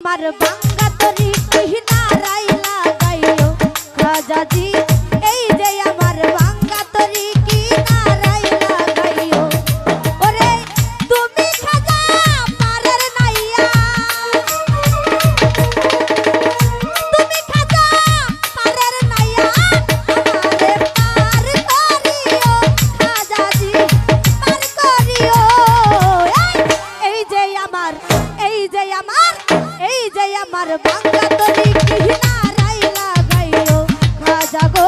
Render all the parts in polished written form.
আমার বাঙ্গা তরি কিনারাই লাগাইও রাজাজি এই যে আমার বাঙ্গা তরি কিনারাই লাগাইও ওরে তুমি খাজা পারের নাইয়া তুমি খাজা পারের নাইয়া আমারে পার করিও রাজাজি পার করিও এই যে আমার এই যে আমার এই যে আমার বাঙ্গা তরি কিনারাই লাগাইও রাজা গো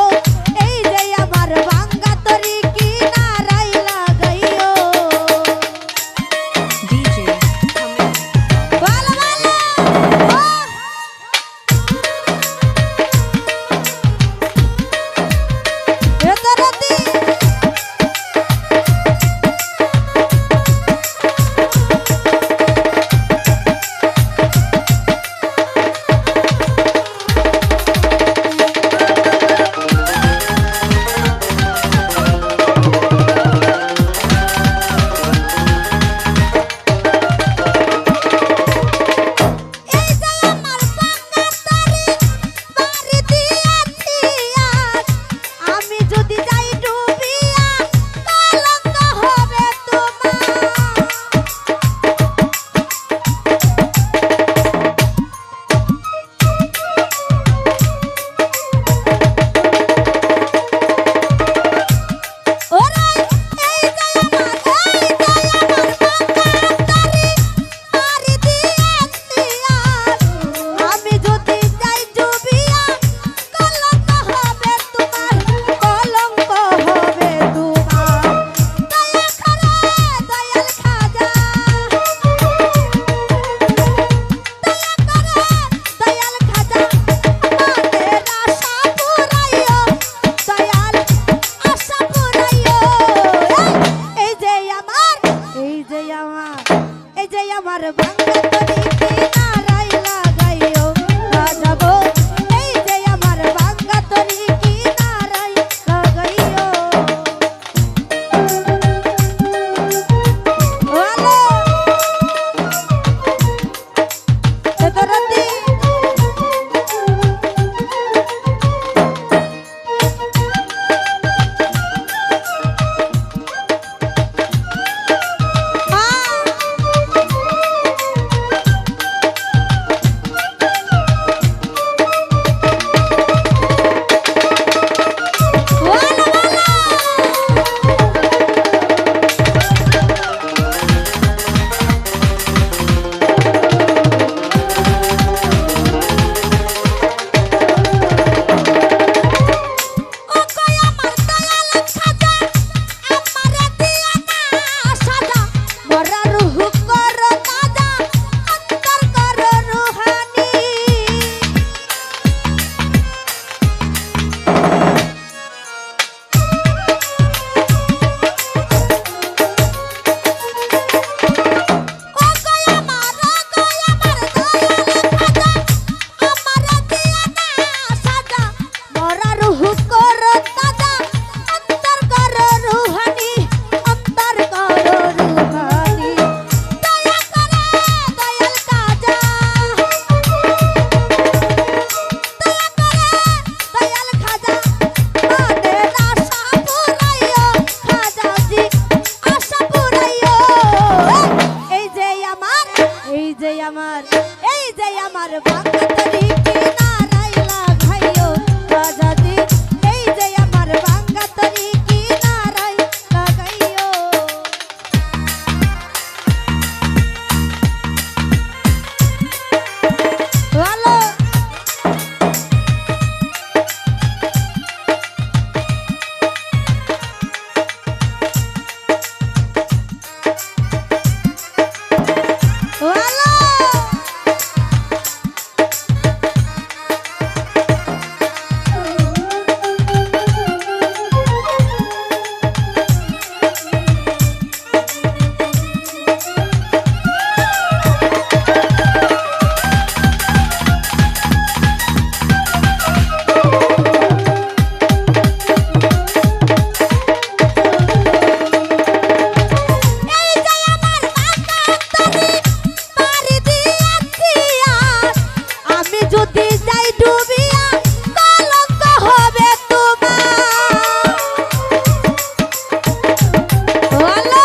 এই যে আমার বাঙ্গা তরি কিনারাই লাগাইও DJ ভালো ভালো এতরাতি এই যে আমার বাঙ্গা তরি পারি দিয়াছি আজ আমি যদি যাই ডুবিয়া কলঙ্ক হবে তোমার ওরে এই যে আমার বাঙ্গা তরি পারি দিয়াছি আজ আমি যদি যাই ডুবিয়া কলঙ্ক হবে তোমার কলঙ্ক হবে তোমার দয়া করে দয়াল খাজা দয়াল খাজা আমাদের আশা পুরাইও দয়াল আশা পুরাইও এই যে আমার এই যে আমার এই যে আমার বাঙ্গা তরি কিনারাই লাগাইও রাজা গো এই যে আমার বাঙ্গা তরি কিনারাই লাগাইও ভালো এতরাতি আমার এই যে আমার বাঙ্গা তরি কিনারাই লাগাইও রাজাজি এই যে আমার বাঙ্গা তরি কিনারাই লাগাইও ভালো ভালো যদি যাই ডুবিয়া কলঙ্ক হবে তোমার। হ্যালো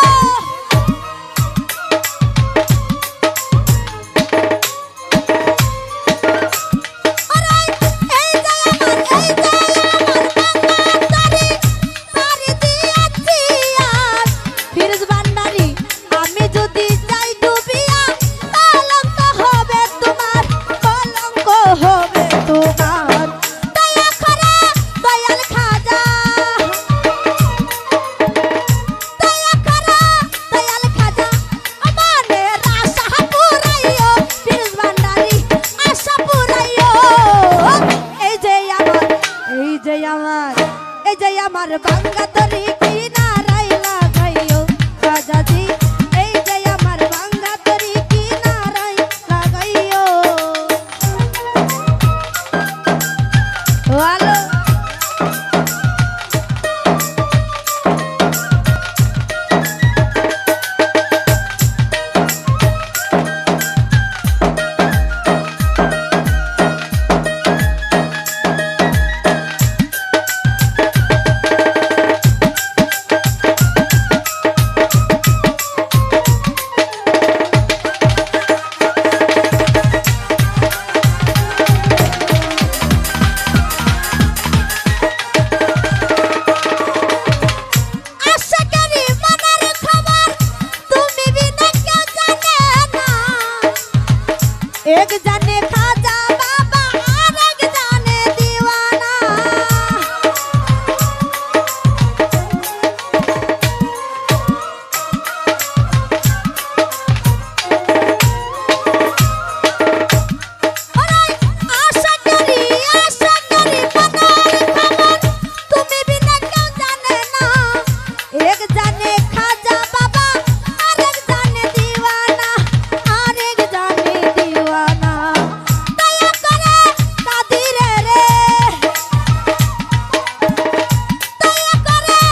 আমার বাঙ্গা তরি কিনারাই লাগাইও রাজাজি, এই যে আমার বাঙ্গা তরি কিনারাই লাগাইও। হ্যালো एक जाने खाजा बाबा और एक जाने दीवाना। आशा करी बनार खबर तुम्हें भी ना क्यों जाने ना। एक जाने खाजा बाबा और एक जाने दीवाना, और एक जाने दीवाना। दया करे खादिरे रे, दया करे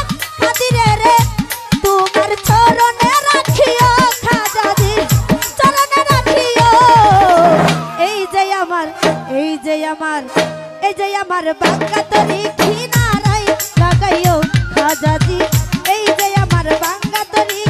खादिरे रे, तुम्हार चरणे राखियो खाजाजी, चरणे राखियो। এই যে আমার বাঙ্গা তরি কিনারাই লাগাইও খাজাজি, এই যে আমার বাঙ্গা তরি